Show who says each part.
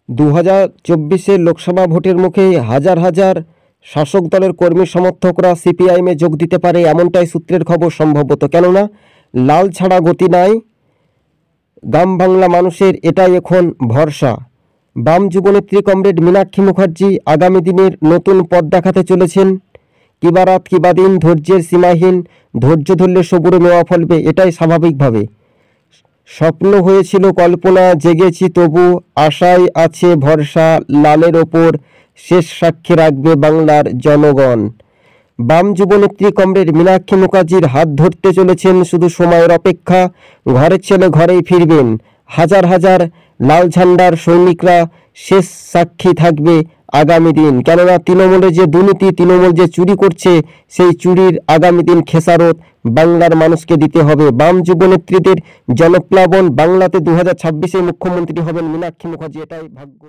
Speaker 1: 2024-এর লোকসভা ভোটের মুখে হাজার হাজার শাসক দলের কর্মী সমর্থকরা সিপিআইএমে যোগ দিতে পারে, এমনটাই সূত্রের খবর। সম্ভবত, কেননা লাল ছাড়া গতি নাই গ্রাম বাংলা মানুষের, এটাই এখন ভরসা। বাম যুবনেত্রী কমরেড মীনাক্ষী মুখার্জি আগামী দিনের নতুন পথ দেখাতে চলেছেন। কিবা রাত কিবা দিন, ধৈর্যের সীমাহীন, ধৈর্য ধরলে সবুরে মেওয়া ফলবে, এটাই স্বাভাবিকভাবে। স্বপ্ন হয়েছিল কল্পনা, জেগেছি তবু, আশায় আছে ভরসা, লালের ওপর শেষ সাক্ষী রাখবে বাংলার জনগণ। বাম যুবনেত্রী কমরেড মীনাক্ষী মুখার্জির হাত ধরতে চলেছেন, শুধু সময়ের অপেক্ষা। ঘরের ছেলে ঘরেই ফিরবেন। হাজার হাজার লাল ঝান্ডার সৈনিকরা শেষ সাক্ষী থাকবে আগামী দিন। কেননা তৃণমূলে যে দুর্নীতি, তৃণমূল যে চুরি করছে, সেই চুরির আগামী দিন খেসারত বাংলার মানুষকে দিতে হবে। বাম যুবনেত্রীদের জনপ্লাবন, বাংলাতে 2026-এ মুখ্যমন্ত্রী হবেন মীনাক্ষী মুখার্জি, এটাই ভাগ্য।